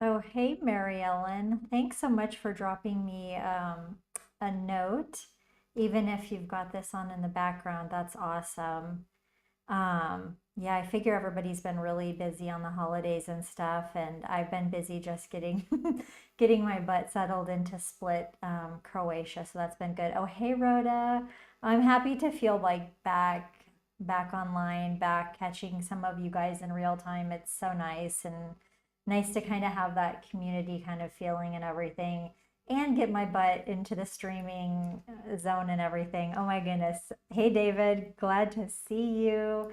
Oh, hey, Mary Ellen. Thanks so much for dropping me a note. Even if you've got this on in the background, that's awesome. Yeah, I figure everybody's been really busy on the holidays and stuff, and I've been busy just getting getting my butt settled into Split, Croatia, so that's been good. Oh, hey, Rhoda. I'm happy to feel like back online, back catching some of you guys in real time. It's so nice and nice to kind of have that community kind of feeling and everything and get my butt into the streaming zone and everything. Oh my goodness. Hey, David, glad to see you.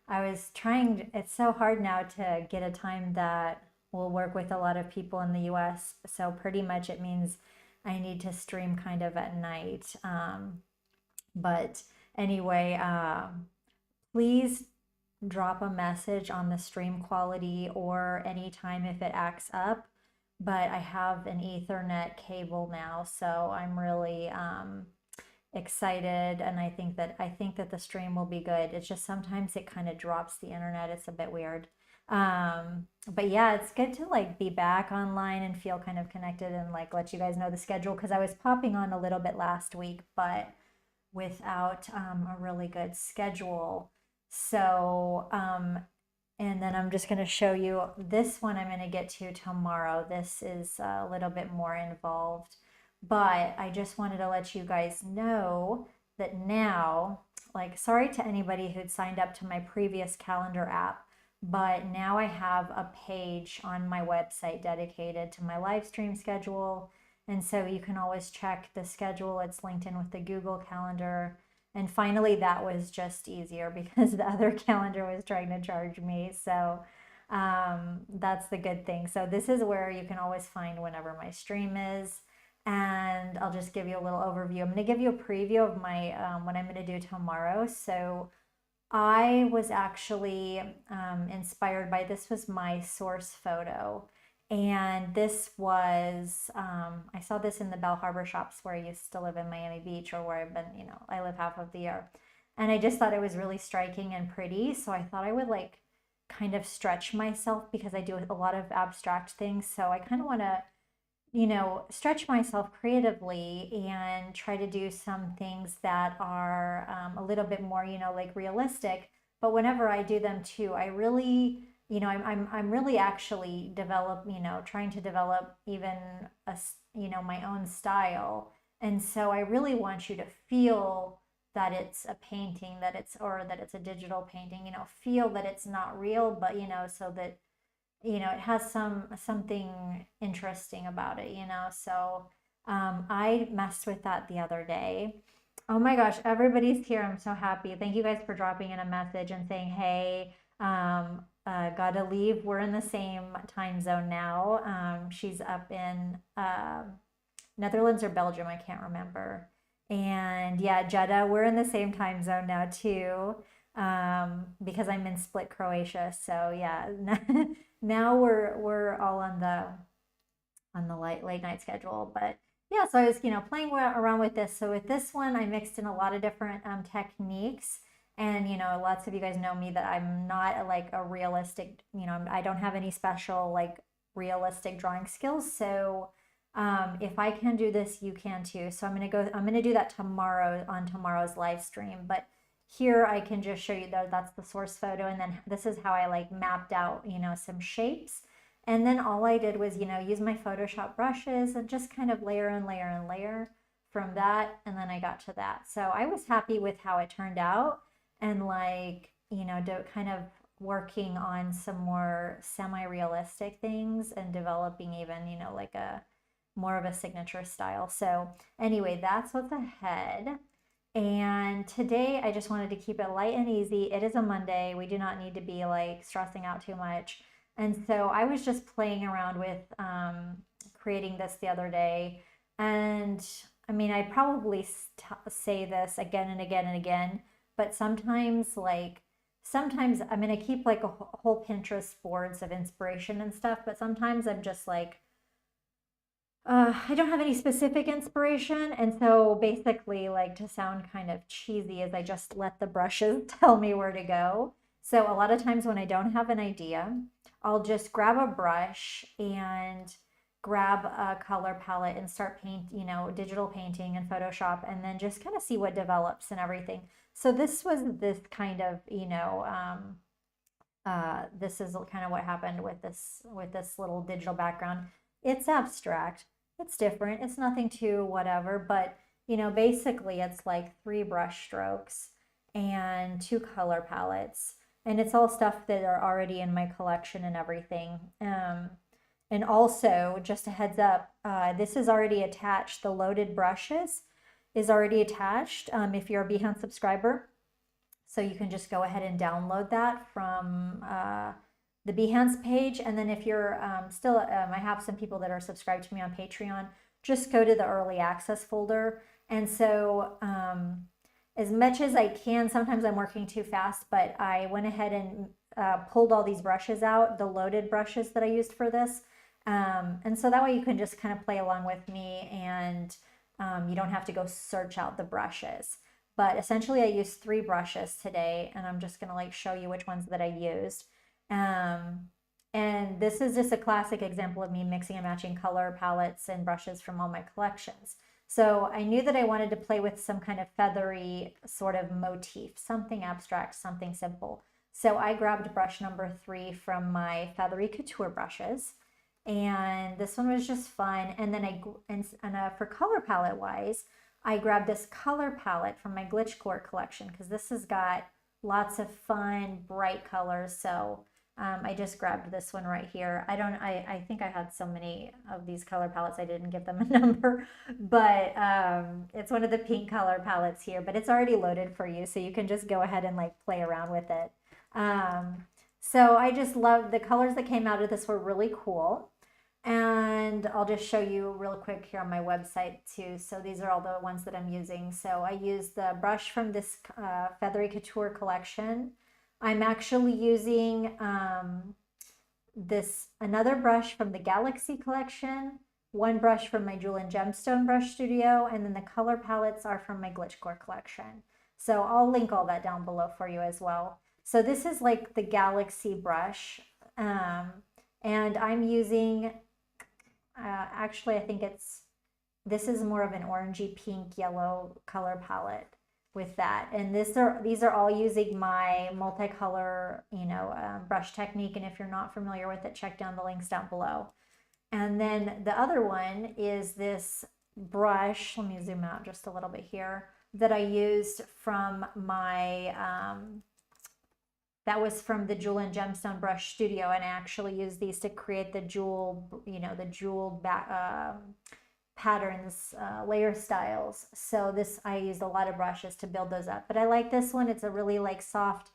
I was trying, it's so hard now to get a time that will work with a lot of people in the US. So, pretty much it means I need to stream kind of at night. But anyway, please drop a message on the stream quality or anytime if it acts up. But I have an Ethernet cable now, so I'm really excited, and I think that the stream will be good. It's just sometimes it kind of drops the internet. It's a bit weird. But yeah, it's good to like be back online and feel kind of connected and like let you guys know the schedule because I was popping on a little bit last week, but without a really good schedule. So, and then I'm just going to show you this one I'm going to get to tomorrow. This is a little bit more involved, but I just wanted to let you guys know that now, like, sorry to anybody who'd signed up to my previous calendar app, but now I have a page on my website dedicated to my live stream schedule. And so you can always check the schedule. It's linked in with the Google Calendar. And finally, that was just easier because the other calendar was trying to charge me. So that's the good thing. So this is where you can always find whenever my stream is. And I'll just give you a little overview. I'm going to give you a preview of my what I'm going to do tomorrow. So I was actually inspired by this was my source photo. And this was, I saw this in the Bell Harbor shops where I used to live in Miami Beach or where I've been, I live half of the year. And I just thought it was really striking and pretty. So I thought I would like kind of stretch myself because I do a lot of abstract things. So I kind of want to stretch myself creatively and try to do some things that are a little bit more, like realistic. But whenever I do them too, I really, I'm really actually trying to develop even my own style. And so I really want you to feel that it's a painting, or that it's a digital painting, feel that it's not real, but, so that it has something interesting about it, So I messed with that the other day. Oh my gosh, everybody's here. I'm so happy. Thank you guys for dropping in a message and saying, hey, gotta leave. We're in the same time zone now. She's up in Netherlands or Belgium, I can't remember. And yeah, Jeddah, we're in the same time zone now too, because I'm in Split, Croatia. So yeah, now we're all on the late night schedule. But yeah, so I was playing around with this. So with this one, I mixed in a lot of different techniques. And lots of you guys know me that I'm not like a realistic. I don't have any special like realistic drawing skills. So if I can do this, you can too. So I'm gonna do that tomorrow on tomorrow's live stream. But here I can just show you that that's the source photo, and then this is how I like mapped out, some shapes. And then all I did was, use my Photoshop brushes and just kind of layer and layer and layer from that, and then I got to that. So I was happy with how it turned out, and like, kind of working on some more semi-realistic things and developing even, like a more of a signature style. So anyway, that's what's ahead. And today I just wanted to keep it light and easy. It is a Monday. We do not need to be like stressing out too much. And so I was just playing around with creating this the other day. And I mean, I probably say this again and again and again, but sometimes I'm going to keep like a whole Pinterest boards of inspiration and stuff, but sometimes I'm just like, I don't have any specific inspiration. And so basically, like to sound kind of cheesy, is I just let the brushes tell me where to go. So a lot of times when I don't have an idea, I'll just grab a brush and grab a color palette and start digital painting and Photoshop, and then just kind of see what develops and everything. So this was this kind of, this is kind of what happened with this little digital background. It's abstract. It's different. It's nothing too whatever, but basically it's like 3 brush strokes and 2 color palettes, and it's all stuff that are already in my collection and everything. And also, just a heads up, this is already attached. The loaded brushes is already attached if you're a Behance subscriber. So you can just go ahead and download that from the Behance page. And then if you're I have some people that are subscribed to me on Patreon, just go to the early access folder. And so as much as I can, sometimes I'm working too fast, but I went ahead and pulled all these brushes out, the loaded brushes that I used for this. And so that way you can just kind of play along with me, and you don't have to go search out the brushes. But essentially I used 3 brushes today, and I'm just gonna show you which ones that I used. And this is just a classic example of me mixing and matching color palettes and brushes from all my collections. So I knew that I wanted to play with some kind of feathery sort of motif, something abstract, something simple. So I grabbed brush number 3 from my Feathery Couture brushes, and this one was just fun. And then for color palette wise, I grabbed this color palette from my Glitch Court collection, because this has got lots of fun, bright colors. So I just grabbed this one right here. I think I had so many of these color palettes, I didn't give them a number, but it's one of the pink color palettes here, but it's already loaded for you, so you can just go ahead and play around with it. So I just love the colors that came out of this, were really cool. And I'll just show you real quick here on my website too. So these are all the ones that I'm using. So I used the brush from this Feathery Couture collection. I'm actually using another brush from the Galaxy collection, one brush from my Jewel and Gemstone brush studio, and then the color palettes are from my Glitch Core collection. So I'll link all that down below for you as well. So this is like the Galaxy brush, and I'm using actually, I think this is more of an orangey pink yellow color palette with that. And these are all using my multicolor, brush technique. And if you're not familiar with it, check down the links down below. And then the other one is this brush. Let me zoom out just a little bit here, that I used from my, that was from the Jewel and Gemstone brush studio, and I actually used these to create the jewel, the jeweled patterns, layer styles. So I used a lot of brushes to build those up, but I like this one. It's a really soft,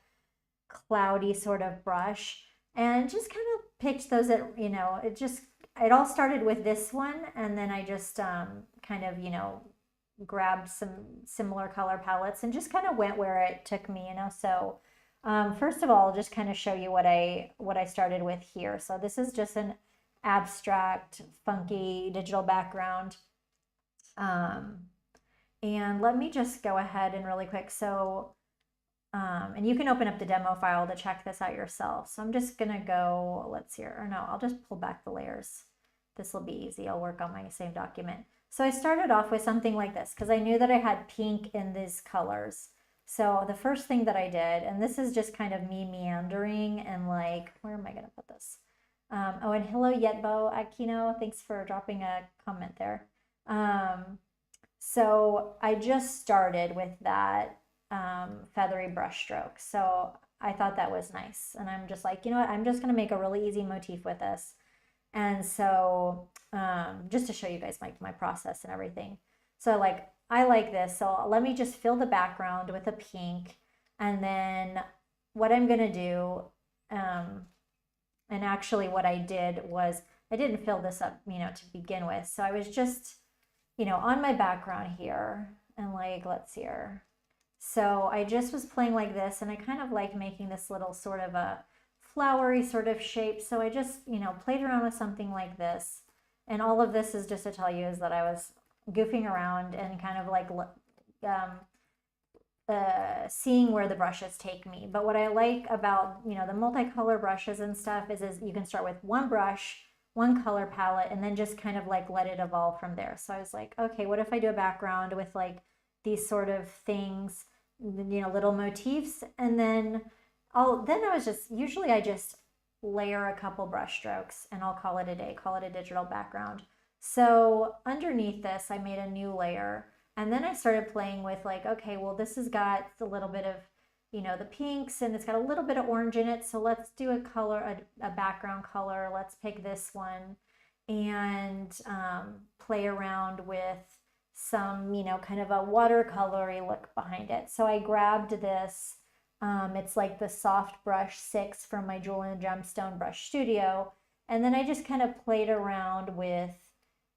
cloudy sort of brush, and just kind of picked those at, it all started with this one, and then I just kind of, grabbed some similar color palettes and just kind of went where it took me, so first of all, I'll just kind of show you what I started with here. So this is just an abstract, funky digital background. And let me just go ahead and really quick. So, and you can open up the demo file to check this out yourself. So I'm just going to go, let's see, or no, I'll just pull back the layers. This will be easy. I'll work on my same document. So I started off with something like this, because I knew that I had pink in these colors. So the first thing that I did, and this is just kind of me meandering and where am I going to put this? Oh, and hello, Yetbo Aquino. Thanks for dropping a comment there. So I just started with that feathery brush stroke. So I thought that was nice. And I'm just like, you know what? I'm just going to make a really easy motif with this. And so just to show you guys my process and everything. So I like this, so let me just fill the background with a pink, and then what I'm gonna do, and actually what I did was, I didn't fill this up, to begin with, so I was just, on my background here, and let's see here. So I just was playing like this, and I kind of like making this little sort of a flowery sort of shape, so I just, played around with something like this, and all of this is just to tell you is that I was goofing around and kind of seeing where the brushes take me. But what I like about, you know, the multicolor brushes and stuff is you can start with one brush, one color palette, and then just kind of like let it evolve from there. So I was like, okay, what if I do a background with like these sort of things, you know, little motifs, and then I was just, usually I just layer a couple brush strokes and I'll call it a day, call it a digital background. So underneath this, I made a new layer, and then I started playing with like, okay, well, this has got a little bit of, you know, the pinks, and it's got a little bit of orange in it. So let's do a color, a background color. Let's pick this one and play around with some, you know, kind of a watercolory look behind it. So I grabbed this. It's like the Soft Brush 6 from my Jewel and Gemstone Brush Studio. And then I just kind of played around with,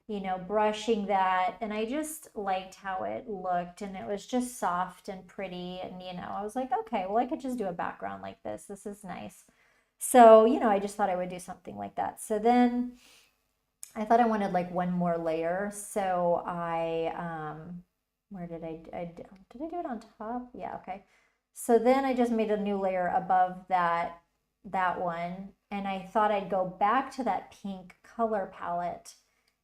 you know, brushing that, and I just liked how it looked, and it was just soft and pretty, and, you know, I was like, okay, well, I could just do a background like this. This is nice. So, you know, I just thought I would do something like that. So then I thought I wanted like one more layer. So where did I do it on top? Yeah, okay. So then I just made a new layer above that one, and I thought I'd go back to that pink color palette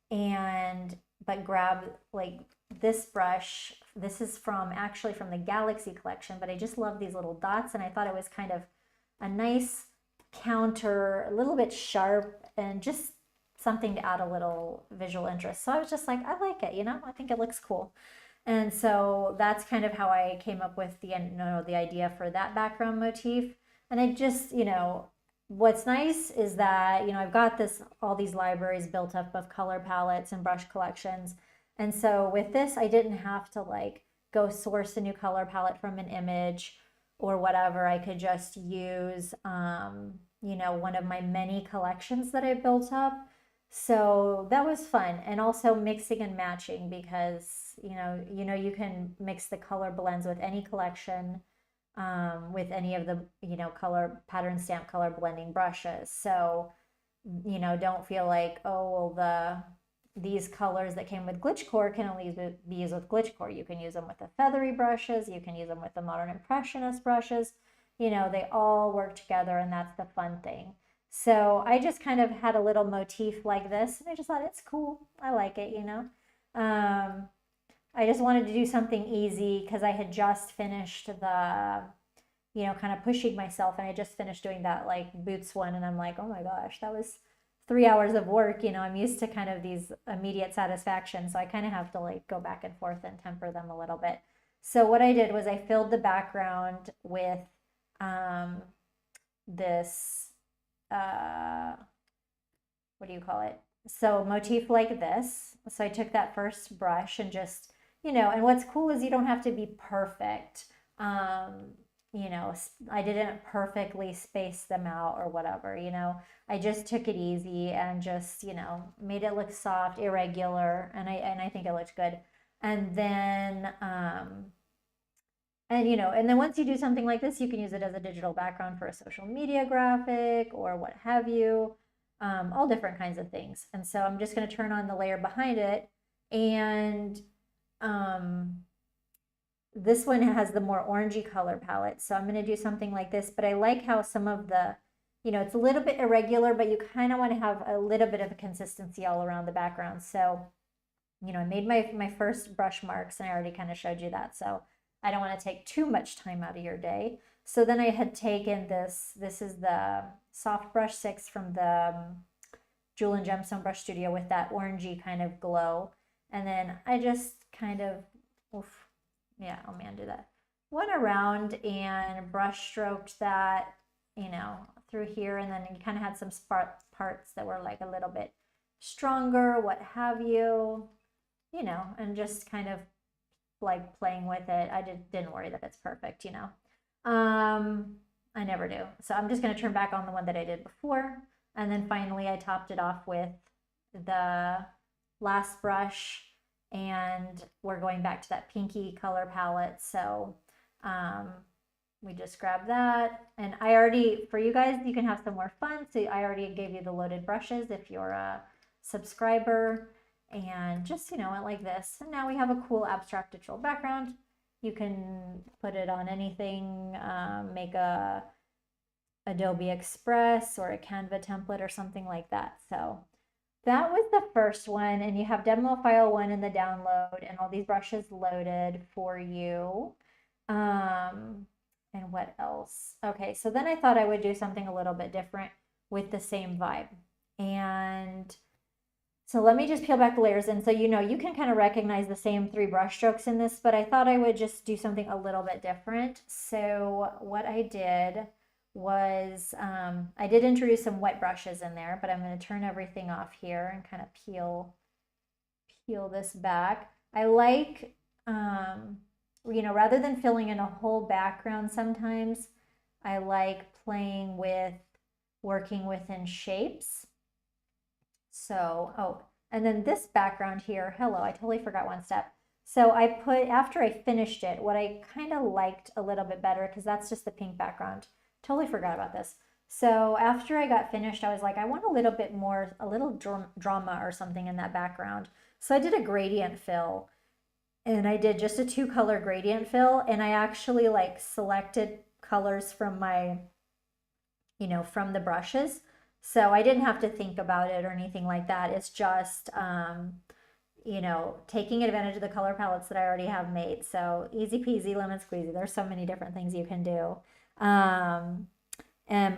but grab like this brush. This is actually from the Galaxy collection, but I just love these little dots, and I thought it was kind of a nice counter, a little bit sharp, and just something to add a little visual interest. So I was just like, I like it, you know, I think it looks cool. And so that's kind of how I came up with the idea for that background motif. And I just, you know, what's nice is that, you know, I've got all these libraries built up of color palettes and brush collections. And so with this, I didn't have to like go source a new color palette from an image or whatever. I could just use, you know, one of my many collections that I built up. So that was fun. And also mixing and matching, because, you know, you can mix the color blends with any collection. With any of the, you know, color pattern stamp color blending brushes. So, you know, don't feel like, oh, well, these colors that came with Glitch Core can only be used with Glitch Core. You can use them with the Feathery brushes. You can use them with the Modern Impressionist brushes. You know, they all work together, and that's the fun thing. So I just kind of had a little motif like this, and I just thought it's cool. I like it, you know. I just wanted to do something easy because I had just finished the, you know, kind of pushing myself, and I just finished doing that like boots one, and I'm like, oh my gosh, that was 3 hours of work. You know, I'm used to kind of these immediate satisfaction, so I kind of have to like go back and forth and temper them a little bit. So what I did was I filled the background with this, what do you call it? So motif like this. So I took that first brush and just, you know, and what's cool is you don't have to be perfect. You know, I didn't perfectly space them out or whatever, you know. I just took it easy and just, you know, made it look soft, irregular, and I think it looked good. And then you know, and then once you do something like this, you can use it as a digital background for a social media graphic or what have you, all different kinds of things. And so I'm just going to turn on the layer behind it, and this one has the more orangey color palette. So I'm going to do something like this, but I like how some of the, you know, it's a little bit irregular, but you kind of want to have a little bit of a consistency all around the background. So, you know, I made my first brush marks, and I already kind of showed you that. So I don't want to take too much time out of your day. So then I had taken this is the Soft Brush 6 from the Jewel and Gemstone Brush Studio with that orangey kind of glow. And then I just kind of, yeah, oh man, do that. Went around and brush stroked that, you know, through here, and then you kind of had some parts that were like a little bit stronger, what have you, you know, and just kind of like playing with it. I didn't worry that it's perfect, you know. I never do. So I'm just going to turn back on the one that I did before, and then finally I topped it off with the last brush, and we're going back to that pinky color palette. So we just grab that, and I already, for you guys, you can have some more fun. So I already gave you the loaded brushes if you're a subscriber, and just, you know, like this. And now we have a cool abstract digital background. You can put it on anything, make a Adobe Express or a Canva template or something like that. So that was the first one, and you have demo file 1 in the download and all these brushes loaded for you. And what else? Okay, so then I thought I would do something a little bit different with the same vibe. And so let me just peel back the layers. And so, you know, you can kind of recognize the same 3 brush strokes in this, but I thought I would just do something a little bit different. So what I did was I did introduce some wet brushes in there, but I'm going to turn everything off here and kind of peel this back. I like, you know, rather than filling in a whole background sometimes, I like playing with working within shapes. So, oh, and then this background here, hello, I totally forgot one step. So I put, after I finished it, what I kind of liked a little bit better, because that's just the pink background. Totally forgot about this. So after I got finished, I was like, I want a little bit more, a little drama or something in that background. So I did a gradient fill, and I did just a 2-color gradient fill, and I actually like selected colors from my, you know, from the brushes. So I didn't have to think about it or anything like that. It's just, you know, taking advantage of the color palettes that I already have made. So easy peasy, lemon squeezy. There's so many different things you can do. And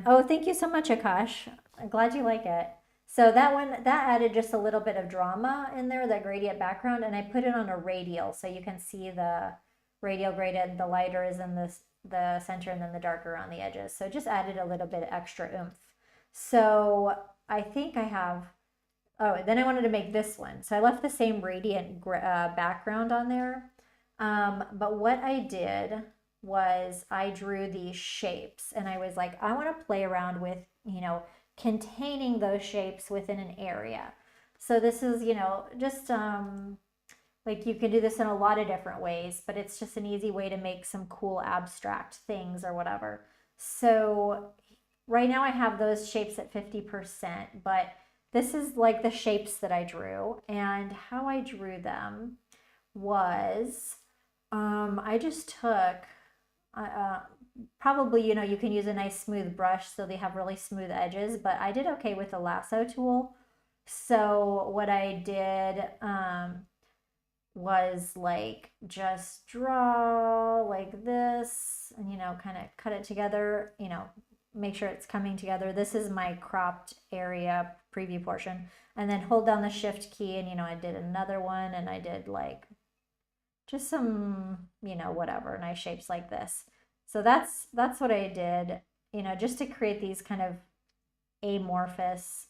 oh, thank you so much, Akash. I'm glad you like it. So that one, that added just a little bit of drama in there, that gradient background, and I put it on a radial, so you can see the radial gradient, the lighter is in the center and then the darker on the edges. So it just added a little bit extra oomph. So I think I have, oh, then I wanted to make this one. So I left the same radiant background on there. But what I did was I drew these shapes, and I was like, I want to play around with, you know, containing those shapes within an area. So this is, you know, just like you can do this in a lot of different ways, but it's just an easy way to make some cool abstract things or whatever. So right now I have those shapes at 50%, but this is like the shapes that I drew, and how I drew them was I just took probably, you know, you can use a nice smooth brush so they have really smooth edges, but I did okay with the lasso tool. So what I did was like just draw like this and, you know, kind of cut it together, you know, make sure it's coming together. This is my cropped area preview portion, and then hold down the shift key, and, you know, I did another one, and I did like just some, you know, whatever, nice shapes like this. So that's what I did, you know, just to create these kind of amorphous,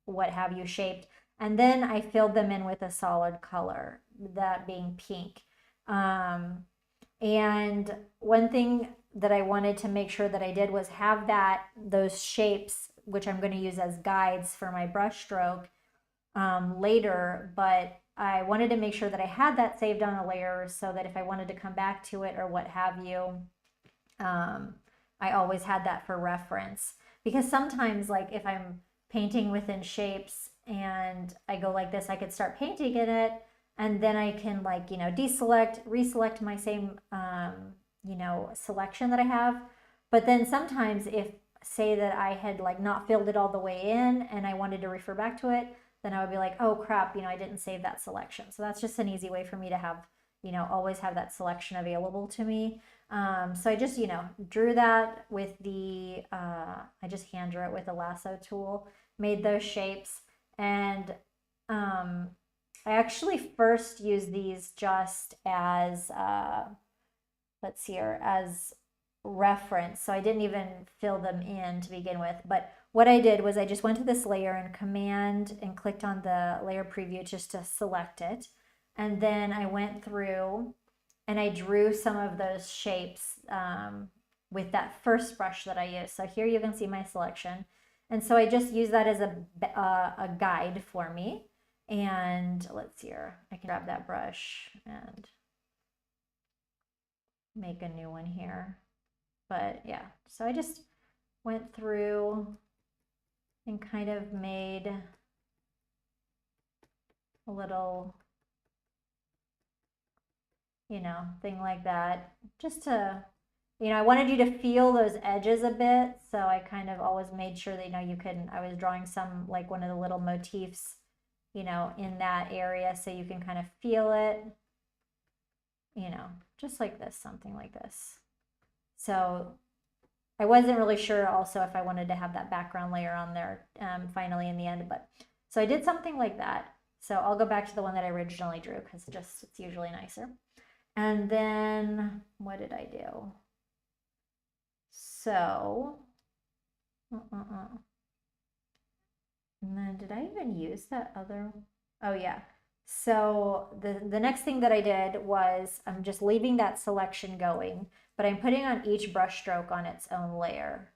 what have you, shaped. And then I filled them in with a solid color, that being pink. And one thing that I wanted to make sure that I did was have those shapes, which I'm going to use as guides for my brush stroke later, but I wanted to make sure that I had that saved on a layer so that if I wanted to come back to it or what have you, I always had that for reference. Because sometimes, like if I'm painting within shapes and I go like this, I could start painting in it, and then I can, like, you know, deselect, reselect my same, you know, selection that I have. But then sometimes if, say that I had like not filled it all the way in and I wanted to refer back to it, then I would be like, oh crap, you know, I didn't save that selection. So that's just an easy way for me to have, you know, always have that selection available to me. So I just, you know, drew that with the, I just hand drew it with a lasso tool, made those shapes. And I actually first used these just as, let's see here, as reference. So I didn't even fill them in to begin with. But what I did was I just went to this layer and command and clicked on the layer preview just to select it. And then I went through and I drew some of those shapes with that first brush that I used. So here you can see my selection. And so I just use that as a guide for me. And let's see here, I can grab that brush and make a new one here. But yeah, so I just went through and kind of made a little you know, thing like that. Just to, you know, I wanted you to feel those edges a bit. So I kind of always made sure that, you know, you can, I was drawing some, like one of the little motifs, you know, in that area so you can kind of feel it, you know, just like this, something like this. So I wasn't really sure also if I wanted to have that background layer on there finally in the end, but so I did something like that. So I'll go back to the one that I originally drew because it's usually nicer. And then what did I do? So, and then did I even use that other? Oh yeah. So the next thing that I did was I'm just leaving that selection going, but I'm putting on each brush stroke on its own layer.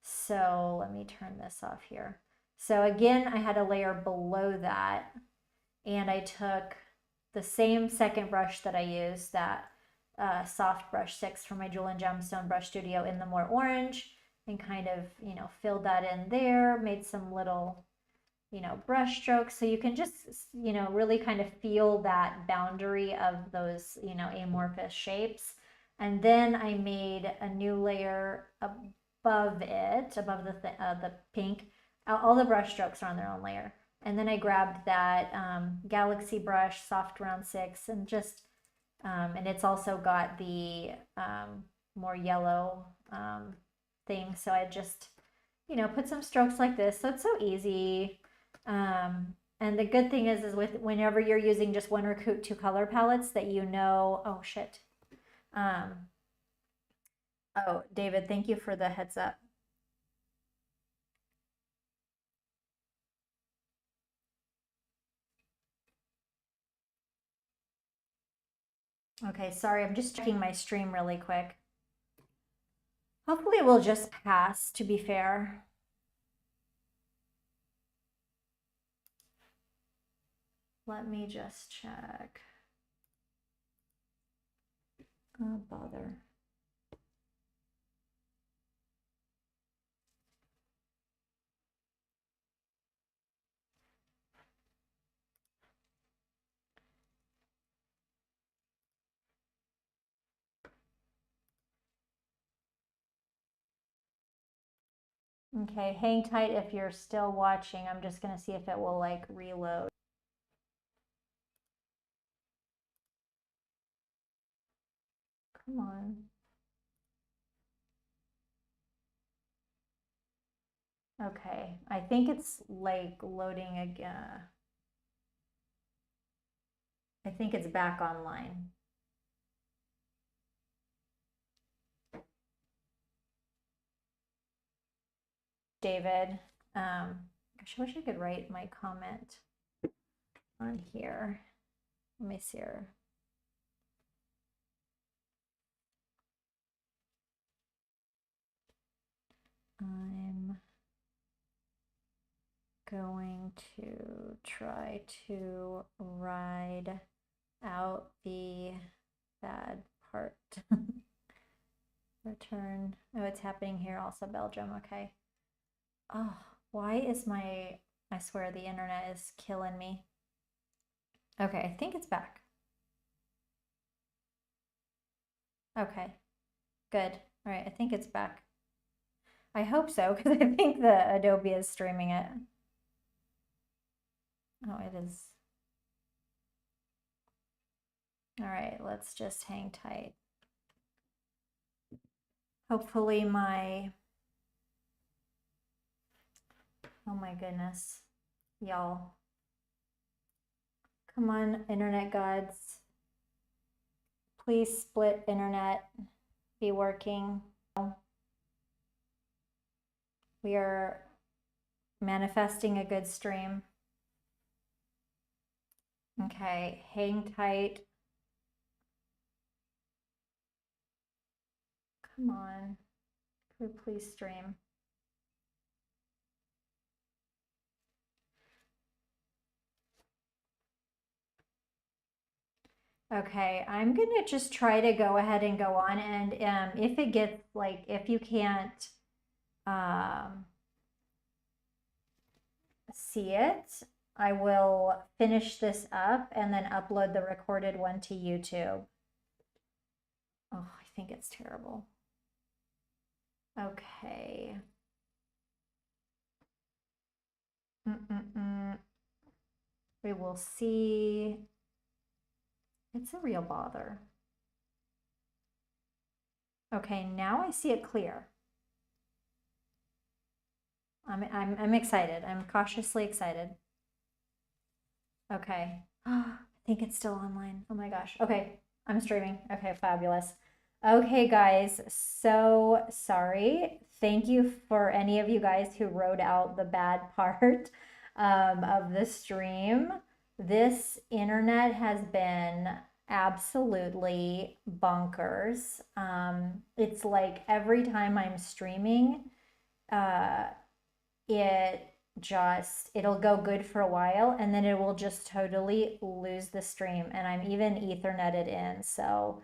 So let me turn this off here. So again, I had a layer below that, and I took the same second brush that I used, that soft brush 6 from my Jewel and Gemstone Brush Studio in the more orange, and kind of, you know, filled that in there, made some little, you know, brush strokes. So you can just, you know, really kind of feel that boundary of those, you know, amorphous shapes. And then I made a new layer above it, above the pink. All the brush strokes are on their own layer. And then I grabbed that Galaxy brush, soft round 6, and just, and it's also got the more yellow thing. So I just, you know, put some strokes like this. So it's so easy. And the good thing is with whenever you're using just one or two color palettes that you know, oh shit. Oh, David, thank you for the heads up. Okay, sorry, I'm just checking my stream really quick. Hopefully it will just pass, to be fair. Let me just check. Oh, bother. Okay, hang tight if you're still watching. I'm just going to see if it will like reload. Come on. Okay, I think it's like loading again. I think it's back online. David, gosh, I wish I could write my comment on here. Let me see here. I'm going to try to ride out the bad part. Return. Oh, it's happening here also, Belgium. Okay. Oh, why is I swear the internet is killing me. Okay, I think it's back. Okay, good. All right, I think it's back. I hope so, because I think the Adobe is streaming it. Oh, it is. All right, let's just hang tight. Hopefully oh my goodness, y'all. Come on, internet gods. Please split internet, be working. We are manifesting a good stream. Okay, hang tight. Come on, could we please stream? Okay, I'm gonna just try to go ahead and go on, and if it gets like, if you can't see it, I will finish this up and then upload the recorded one to YouTube. think it's terrible. Okay. We will see. It's a real bother. Okay, now I see it clear. I'm excited. I'm cautiously excited. Okay. I think it's still online. Oh my gosh. Okay, I'm streaming. Okay, fabulous. Okay, guys, so sorry. Thank you for any of you guys who wrote out the bad part of the stream. This internet has been absolutely bonkers. It's like every time I'm streaming, uh, it'll go good for a while and then it will just totally lose the stream, and I'm even etherneted in. So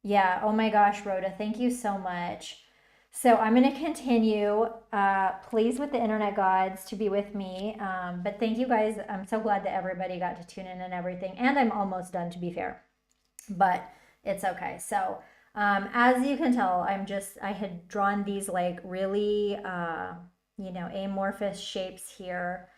yeah, oh my gosh, Rhoda, thank you so much. So I'm going to continue. Pleased with the internet gods to be with me. But thank you guys. I'm so glad that everybody got to tune in and everything. And I'm almost done, to be fair. But it's okay. So as you can tell, I had drawn these like really, amorphous shapes here,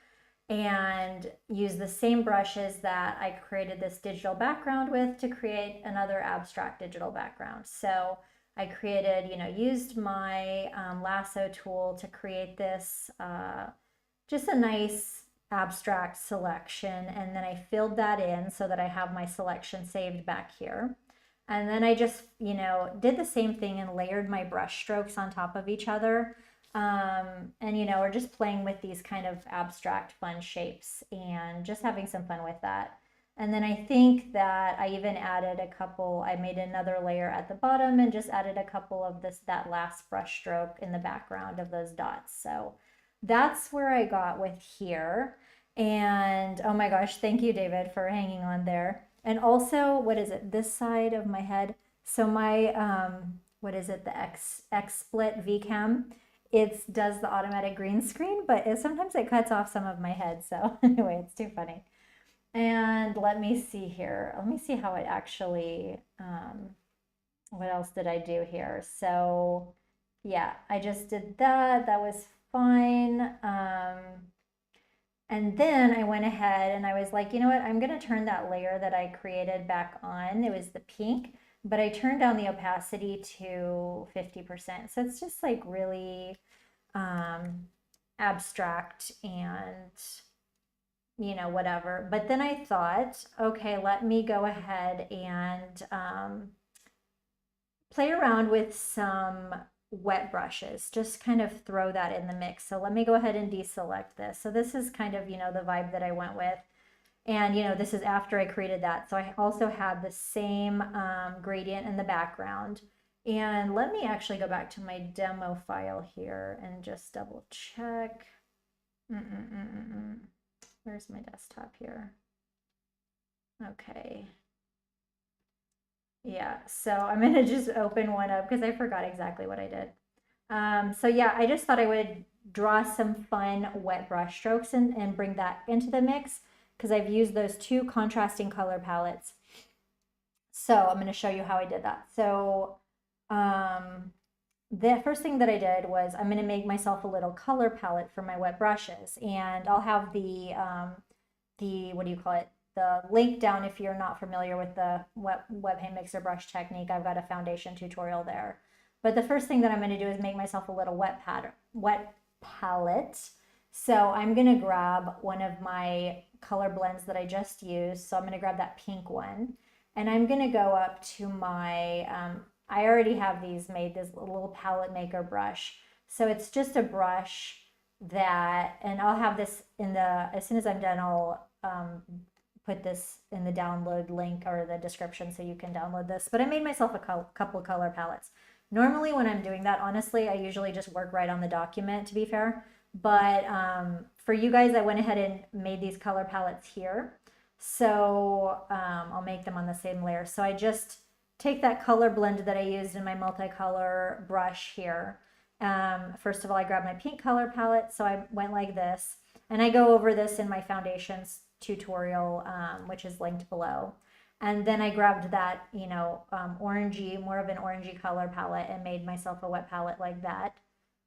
and use the same brushes that I created this digital background with to create another abstract digital background. So I created, used my lasso tool to create this, just a nice abstract selection. And then I filled that in so that I have my selection saved back here. And then I just, did the same thing and layered my brush strokes on top of each other. And we're just playing with these kind of abstract fun shapes and just having some fun with that. And then I think that I even added I made another layer at the bottom and just added a couple of that last brush stroke in the background of those dots. So that's where I got with here. And oh my gosh, thank you, David, for hanging on there. And also, what is it? This side of my head. So my, what is it? The XSplit VCam. It does the automatic green screen, but sometimes it cuts off some of my head. So anyway, it's too funny. And let me see here. Let me see how it actually, what else did I do here? So yeah, I just did that. That was fine. And then I went ahead and I was like, you know what? I'm going to turn that layer that I created back on. It was the pink, but I turned down the opacity to 50%. So it's just like really abstract and, whatever. But then I thought, okay, let me go ahead and play around with some wet brushes, just kind of throw that in the mix. So let me go ahead and deselect this. So this is kind of, the vibe that I went with. And, this is after I created that. So I also had the same gradient in the background. And let me actually go back to my demo file here and just double check. Where's my desktop here? Okay. Yeah, so I'm going to just open one up because I forgot exactly what I did. So yeah, I just thought I would draw some fun wet brush strokes and bring that into the mix because I've used those two contrasting color palettes. So I'm going to show you how I did that. So the first thing that I did was I'm going to make myself a little color palette for my wet brushes, and I'll have the what do you call it? The link down if you're not familiar with the web hand mixer brush technique. I've got a foundation tutorial there. But the first thing that I'm going to do is make myself a little wet palette. So I'm going to grab one of my color blends that I just used. So I'm going to grab that pink one, and I'm going to go up to my, I already have these made, this little palette maker brush. So it's just a brush that, and I'll have this in the, as soon as I'm done, I'll put this in the download link or the description so you can download this. But I made myself a couple of color palettes. Normally when I'm doing that, honestly, I usually just work right on the document, to be fair. But for you guys, I went ahead and made these color palettes here. So I'll make them on the same layer. So I just take that color blend that I used in my multicolor brush here. First of all, I grabbed my pink color palette. So I went like this. And I go over this in my foundations tutorial, which is linked below. And then I grabbed that, you know, orangey, more of an orangey color palette and made myself a wet palette like that.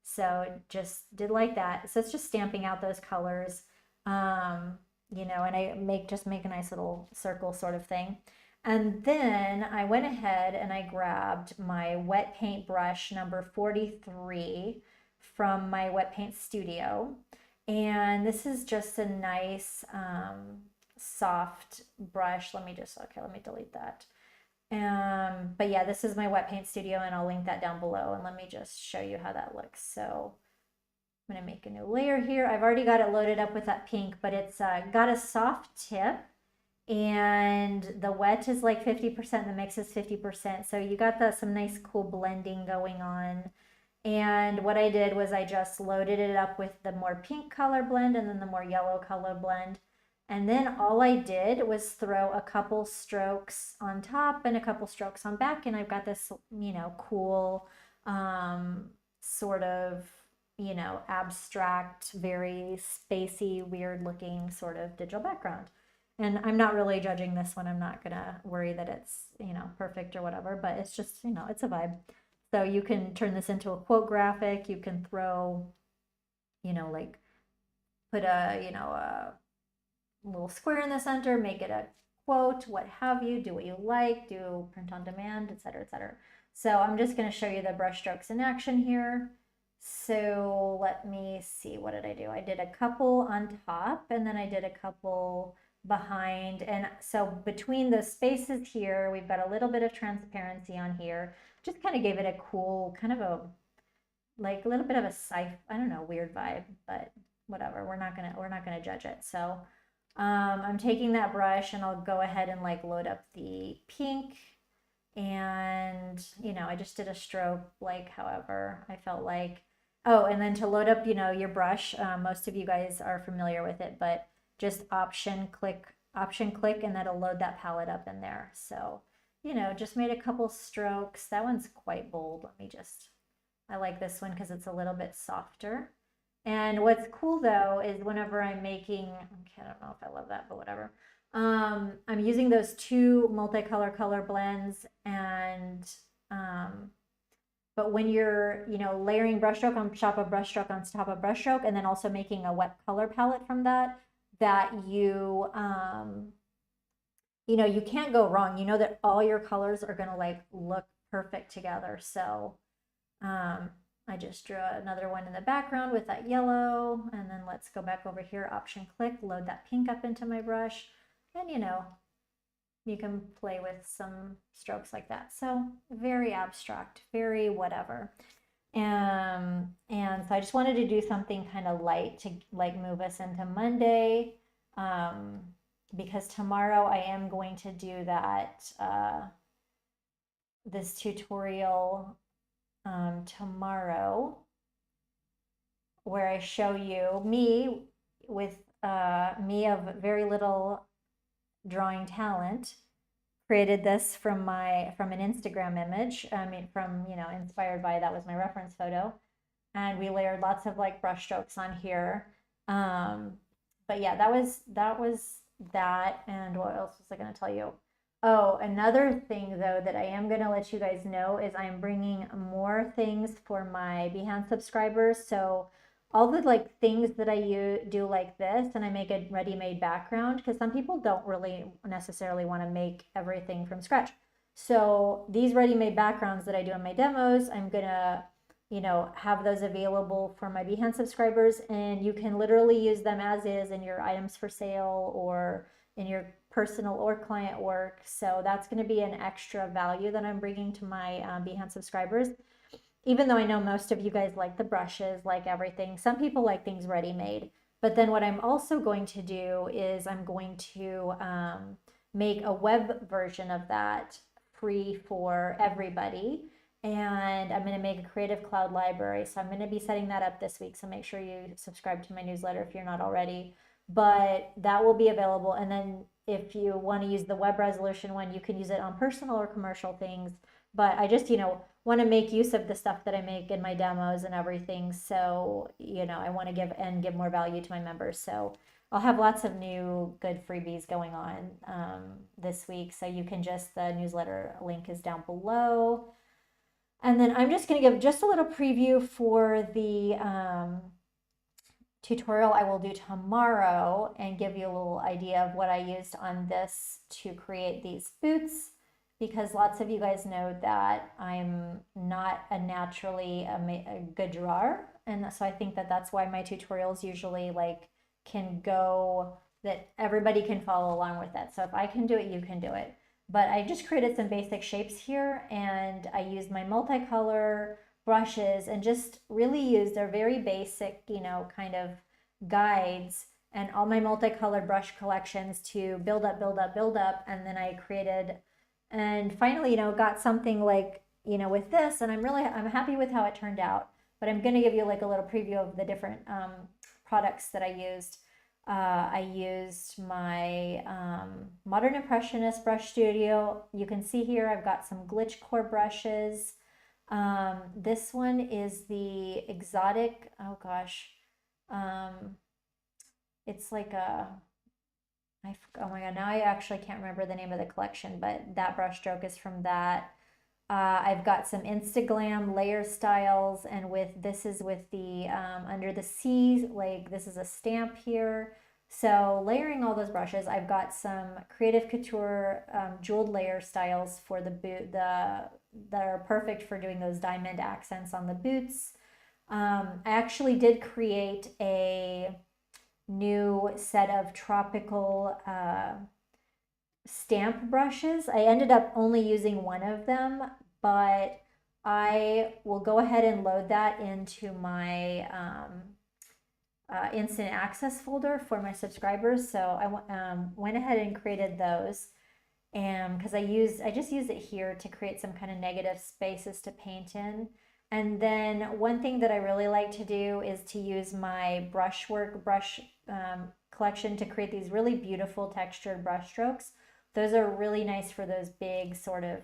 So just did like that. So it's just stamping out those colors, you know, and I just make a nice little circle sort of thing. And then I went ahead and I grabbed my wet paint brush number 43 from my wet paint studio. And this is just a nice, soft brush. Let me delete that. But yeah, this is my wet paint studio and I'll link that down below, and let me just show you how that looks. So I'm gonna make a new layer here. I've already got it loaded up with that pink, but it's got a soft tip and the wet is like 50%, the mix is 50%. So you got some nice cool blending going on. And what I did was I just loaded it up with the more pink color blend and then the more yellow color blend. And then all I did was throw a couple strokes on top and a couple strokes on back. And I've got this, you know, cool sort of, you know, abstract, very spacey, weird looking sort of digital background. And I'm not really judging this one. I'm not going to worry that it's, you know, perfect or whatever, but it's just, you know, it's a vibe. So you can turn this into a quote graphic. You can throw, you know, like put a, you know, a little square in the center, make it a quote, what have you, do what you like, do print on demand, etc., etc. So I'm just going to show you the brush strokes in action here. So let me see, what did I do? I did a couple on top and then I did a couple behind. And so between the spaces here, we've got a little bit of transparency on here. Just kind of gave it a cool, kind of a, like a little bit of a I don't know, weird vibe, but whatever. We're not gonna judge it. So I'm taking that brush and I'll go ahead and like load up the pink, and you know, I just did a stroke like however I felt like. Oh, and then to load up, you know, your brush, most of you guys are familiar with it, but just option click, and that'll load that palette up in there. So, you know, just made a couple strokes. That one's quite bold. I like this one because it's a little bit softer. And what's cool though is whenever I'm making, okay, I don't know if I love that, but whatever. I'm using those two multicolor color blends, and but when you're, you know, layering brushstroke on top of brushstroke on top of brushstroke, and then also making a wet color palette from that you, you know, you can't go wrong. You know that all your colors are gonna like look perfect together. So I just drew another one in the background with that yellow, and then let's go back over here, option click, load that pink up into my brush, and you know, you can play with some strokes like that. So very abstract, very whatever. And so I just wanted to do something kind of light to like move us into Monday, because tomorrow I am going to do that, this tutorial tomorrow, where I show you me with me of very little drawing talent, created this from an Instagram image. I mean, from, you know, inspired by, that was my reference photo, and we layered lots of like brush strokes on here. But yeah, that was that. And what else was I going to tell you? Oh, another thing though that I am going to let you guys know is I'm bringing more things for my Behance subscribers. So all the like things that I do like this, and I make a ready-made background, because some people don't really necessarily want to make everything from scratch. So these ready-made backgrounds that I do in my demos, I'm gonna, you know, have those available for my Behance subscribers, and you can literally use them as is in your items for sale or in your personal or client work. So that's going to be an extra value that I'm bringing to my Behance subscribers. Even though I know most of you guys like the brushes, like everything, some people like things ready-made. But then what I'm also going to do is I'm going to make a web version of that free for everybody. And I'm going to make a Creative Cloud library. So I'm going to be setting that up this week. So make sure you subscribe to my newsletter if you're not already. But that will be available. And then if you want to use the web resolution one, you can use it on personal or commercial things. But I just, you know, want to make use of the stuff that I make in my demos and everything. So, you know, I want to give more value to my members. So I'll have lots of new good freebies going on this week. So you can just, the newsletter link is down below. And then I'm just going to give just a little preview for the tutorial I will do tomorrow and give you a little idea of what I used on this to create these boots, because lots of you guys know that I'm not a naturally a good drawer. And so I think that that's why my tutorials usually like can go, that everybody can follow along with it. So if I can do it, you can do it. But I just created some basic shapes here, and I used my multicolor brushes and just really used their very basic, you know, kind of guides and all my multicolored brush collections to build up, build up, build up. And then I created, and finally, you know, got something like, you know, with this, and I'm happy with how it turned out. But I'm going to give you like a little preview of the different products that I used. I used my Modern Impressionist Brush Studio. You can see here I've got some glitch core brushes. This one is the exotic, oh gosh, it's like a, oh my god, now I actually can't remember the name of the collection, but that brush stroke is from that. I've got some Instaglam layer styles, and this is with the Under the Sea, like this is a stamp here. So layering all those brushes, I've got some Creative Couture jeweled layer styles for the boot, that are perfect for doing those diamond accents on the boots. I actually did create a new set of tropical stamp brushes. I ended up only using one of them, but I will go ahead and load that into my instant access folder for my subscribers. So I went ahead and created those, and because I just use it here to create some kind of negative spaces to paint in. And then one thing that I really like to do is to use my brush collection to create these really beautiful textured brush strokes. Those are really nice for those big sort of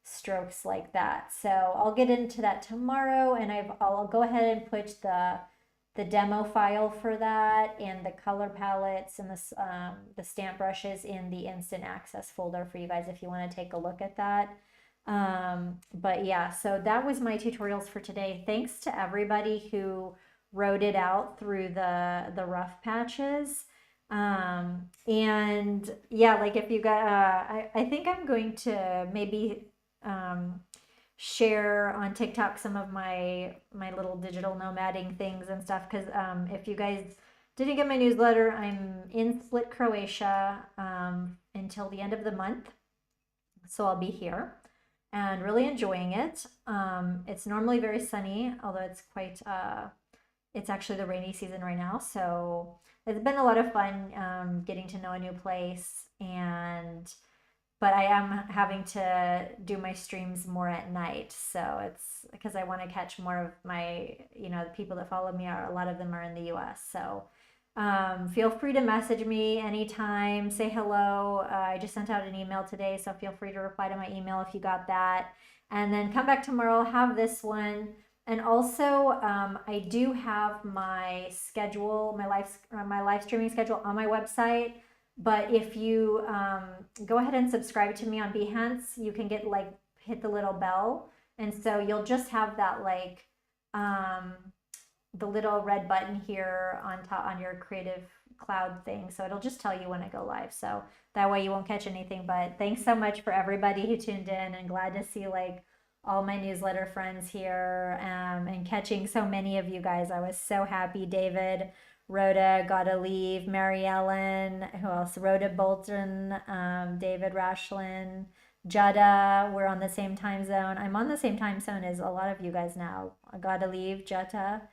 strokes like that. So I'll get into that tomorrow, and I'll go ahead and put the demo file for that and the color palettes and the stamp brushes in the instant access folder for you guys if you want to take a look at that. But yeah, so that was my tutorials for today. Thanks to everybody who wrote it out through the rough patches. And yeah, like if you got, I think I'm going to maybe share on TikTok some of my little digital nomading things and stuff, because if you guys didn't get my newsletter, I'm in Split, Croatia until the end of the month. So I'll be here and really enjoying it. It's normally very sunny, although it's quite, it's actually the rainy season right now. So it's been a lot of fun getting to know a new place, but I am having to do my streams more at night. So it's because I want to catch more of my, you know, the people that follow me a lot of them are in the US. So feel free to message me anytime, say hello. I just sent out an email today, so feel free to reply to my email if you got that. And then come back tomorrow, have this one. And also, I do have my schedule, my live streaming schedule on my website. But if you go ahead and subscribe to me on Behance, you can get like hit the little bell, and so you'll just have that like the little red button here on top on your Creative Cloud thing. So it'll just tell you when I go live. So that way you won't catch anything. But thanks so much for everybody who tuned in, and glad to see like all my newsletter friends here and catching so many of you guys. I was so happy. David, Rhoda, Gotta Leave, Mary Ellen, who else? Rhoda Bolton, David Rashlin, Jutta. We're on the same time zone. I'm on the same time zone as a lot of you guys now. Gotta Leave, Jutta,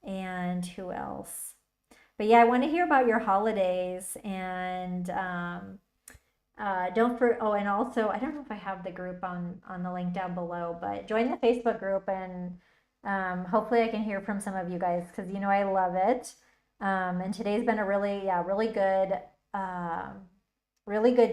and who else? But yeah, I want to hear about your holidays, and and also I don't know if I have the group on the link down below, but join the Facebook group, and hopefully I can hear from some of you guys, because you know I love it. And today's been a really good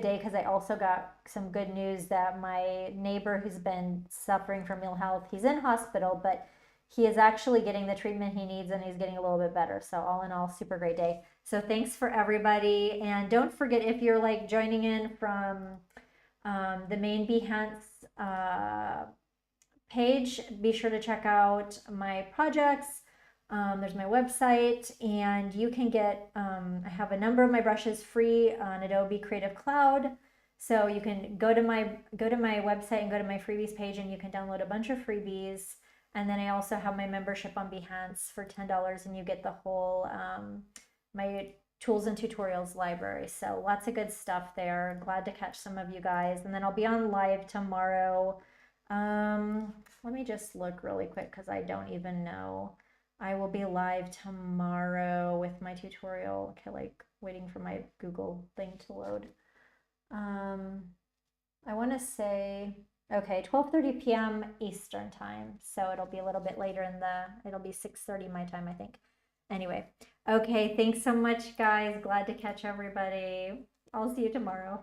day, because I also got some good news that my neighbor who's been suffering from ill health, he's in hospital, but he is actually getting the treatment he needs and he's getting a little bit better. So all in all, super great day. So thanks for everybody. And don't forget, if you're like joining in from the main Behance page, be sure to check out my projects. There's my website, and you can get, I have a number of my brushes free on Adobe Creative Cloud. So you can go to my website and go to my freebies page, and you can download a bunch of freebies. And then I also have my membership on Behance for $10, and you get the whole my tools and tutorials library. So lots of good stuff there. Glad to catch some of you guys. And then I'll be on live tomorrow. Let me just look really quick because I don't even know. I will be live tomorrow with my tutorial. Okay, like waiting for my Google thing to load. I want to say, okay, 12:30 p.m. Eastern time. So it'll be a little bit later it'll be 6:30 my time, I think. Anyway, okay, thanks so much, guys. Glad to catch everybody. I'll see you tomorrow.